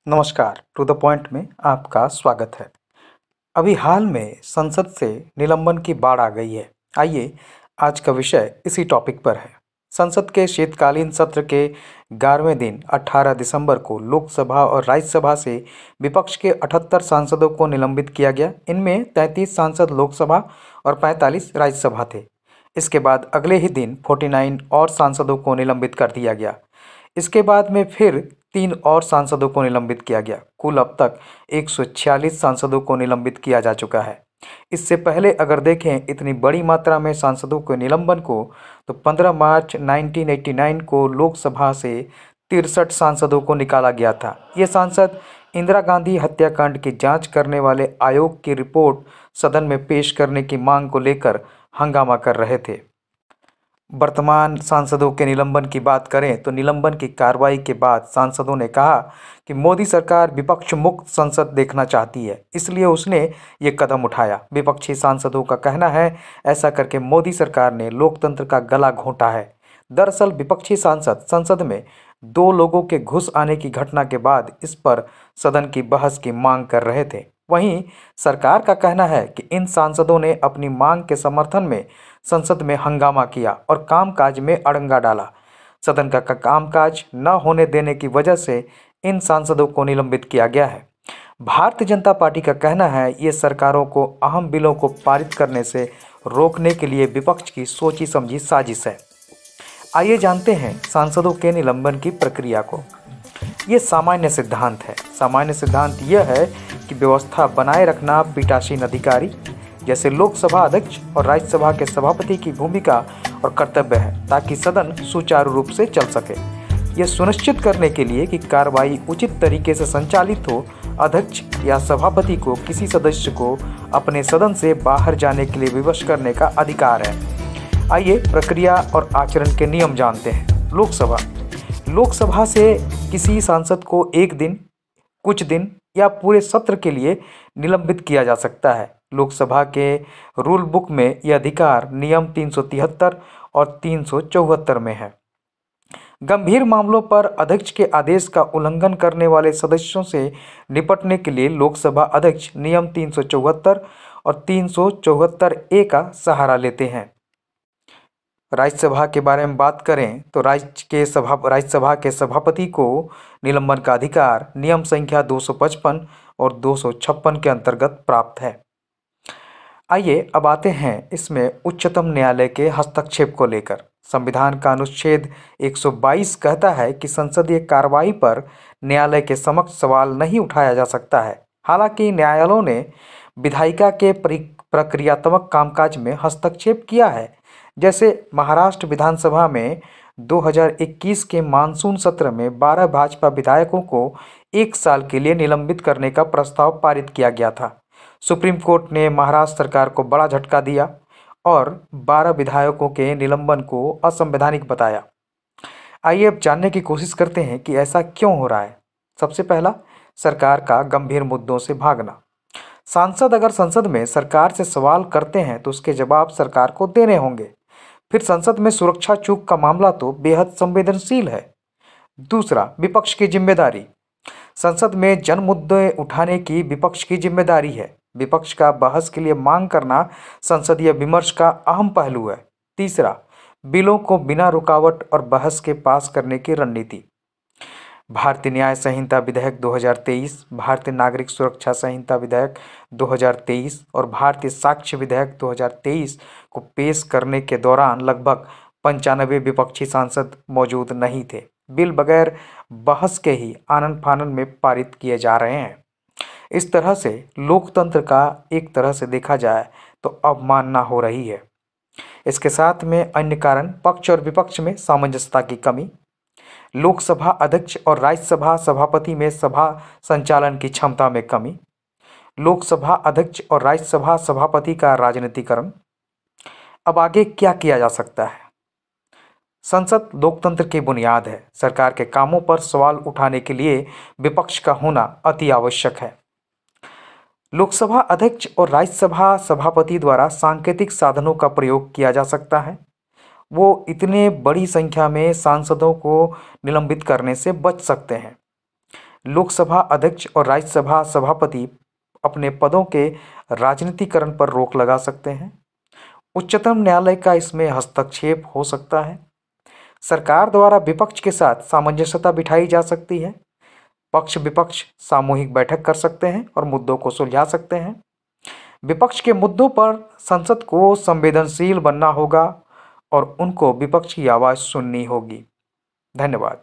नमस्कार। To the point में आपका स्वागत है। अभी हाल में संसद से निलंबन की बाढ़ आ गई है। आइए आज का विषय इसी टॉपिक पर है। संसद के शीतकालीन सत्र के 11वें दिन 18 दिसंबर को लोकसभा और राज्यसभा से विपक्ष के 78 सांसदों को निलंबित किया गया। इनमें 33 सांसद लोकसभा और 45 राज्यसभा थे। इसके बाद अगले ही दिन 49 और सांसदों को निलंबित कर दिया गया। इसके बाद में फिर 3 और सांसदों को निलंबित किया गया। कुल अब तक 146 सांसदों को निलंबित किया जा चुका है। इससे पहले अगर देखें इतनी बड़ी मात्रा में सांसदों के निलंबन को, तो 15 मार्च 1989 को लोकसभा से 63 सांसदों को निकाला गया था। ये सांसद इंदिरा गांधी हत्याकांड की जांच करने वाले आयोग की रिपोर्ट सदन में पेश करने की मांग को लेकर हंगामा कर रहे थे। वर्तमान सांसदों के निलंबन की बात करें तो निलंबन की कार्रवाई के बाद सांसदों ने कहा कि मोदी सरकार विपक्ष मुक्त संसद देखना चाहती है, इसलिए उसने ये कदम उठाया। विपक्षी सांसदों का कहना है ऐसा करके मोदी सरकार ने लोकतंत्र का गला घोंटा है। दरअसल विपक्षी सांसद संसद में 2 लोगों के घुस आने की घटना के बाद इस पर सदन की बहस की मांग कर रहे थे। वहीं सरकार का कहना है कि इन सांसदों ने अपनी मांग के समर्थन में संसद में हंगामा किया और कामकाज में अड़ंगा डाला। सदन का कामकाज न होने देने की वजह से इन सांसदों को निलंबित किया गया है। भारतीय जनता पार्टी का कहना है ये सरकारों को अहम बिलों को पारित करने से रोकने के लिए विपक्ष की सोची समझी साजिश है। आइए जानते हैं सांसदों के निलंबन की प्रक्रिया को। ये सामान्य सिद्धांत है। सामान्य सिद्धांत यह है कि व्यवस्था बनाए रखना पीठासीन अधिकारी जैसे लोकसभा अध्यक्ष और राज्यसभा के सभापति की भूमिका और कर्तव्य है, ताकि सदन सुचारू रूप से चल सके। यह सुनिश्चित करने के लिए कि कार्रवाई उचित तरीके से संचालित हो, अध्यक्ष या सभापति को किसी सदस्य को अपने सदन से बाहर जाने के लिए विवश करने का अधिकार है। आइए प्रक्रिया और आचरण के नियम जानते हैं। लोकसभा से किसी सांसद को एक दिन, कुछ दिन या पूरे सत्र के लिए निलंबित किया जा सकता है। लोकसभा के रूल बुक में यह अधिकार नियम 373 और 374 में है। गंभीर मामलों पर अध्यक्ष के आदेश का उल्लंघन करने वाले सदस्यों से निपटने के लिए लोकसभा अध्यक्ष नियम 374 और 374 ए का सहारा लेते हैं। राज्यसभा के बारे में बात करें तो राज्यसभा के सभापति को निलंबन का अधिकार नियम संख्या 255 और 256 के अंतर्गत प्राप्त है। आइए अब आते हैं इसमें उच्चतम न्यायालय के हस्तक्षेप को लेकर। संविधान का अनुच्छेद 122 कहता है कि संसदीय कार्रवाई पर न्यायालय के समक्ष सवाल नहीं उठाया जा सकता है। हालांकि न्यायालयों ने विधायिका के प्रक्रियात्मक कामकाज में हस्तक्षेप किया है। जैसे महाराष्ट्र विधानसभा में 2021 के मानसून सत्र में 12 भाजपा विधायकों को 1 साल के लिए निलंबित करने का प्रस्ताव पारित किया गया था। सुप्रीम कोर्ट ने महाराष्ट्र सरकार को बड़ा झटका दिया और 12 विधायकों के निलंबन को असंवैधानिक बताया। आइए अब जानने की कोशिश करते हैं कि ऐसा क्यों हो रहा है। सबसे पहला, सरकार का गंभीर मुद्दों से भागना। सांसद अगर संसद में सरकार से सवाल करते हैं तो उसके जवाब सरकार को देने होंगे। फिर संसद में सुरक्षा चूक का मामला तो बेहद संवेदनशील है। दूसरा, विपक्ष की जिम्मेदारी। संसद में जन मुद्दे उठाने की विपक्ष की जिम्मेदारी है। विपक्ष का बहस के लिए मांग करना संसदीय विमर्श का अहम पहलू है। तीसरा, बिलों को बिना रुकावट और बहस के पास करने की रणनीति। भारतीय न्याय संहिता विधेयक 2023, भारतीय नागरिक सुरक्षा संहिता विधेयक 2023 और भारतीय साक्ष्य विधेयक 2023 को पेश करने के दौरान लगभग 95 विपक्षी सांसद मौजूद नहीं थे। बिल बगैर बहस के ही आनन फानन में पारित किए जा रहे हैं। इस तरह से लोकतंत्र का एक तरह से देखा जाए तो अवमानना हो रही है। इसके साथ में अन्य कारण पक्ष और विपक्ष में सामंजस्यता की कमी, लोकसभा अध्यक्ष और राज्यसभा सभापति में सभा संचालन की क्षमता में कमी, लोकसभा अध्यक्ष और राज्यसभा सभापति का राजनीतिकरण। अब आगे क्या किया जा सकता है? संसद लोकतंत्र की बुनियाद है। सरकार के कामों पर सवाल उठाने के लिए विपक्ष का होना अति आवश्यक है। लोकसभा अध्यक्ष और राज्यसभा सभापति द्वारा सांकेतिक साधनों का प्रयोग किया जा सकता है। वो इतने बड़ी संख्या में सांसदों को निलंबित करने से बच सकते हैं। लोकसभा अध्यक्ष और राज्यसभा सभापति अपने पदों के राजनीतिकरण पर रोक लगा सकते हैं। उच्चतम न्यायालय का इसमें हस्तक्षेप हो सकता है। सरकार द्वारा विपक्ष के साथ सामंजस्यता बिठाई जा सकती है। पक्ष विपक्ष सामूहिक बैठक कर सकते हैं और मुद्दों को सुलझा सकते हैं। विपक्ष के मुद्दों पर संसद को संवेदनशील बनना होगा और उनको विपक्ष की आवाज़ सुननी होगी। धन्यवाद।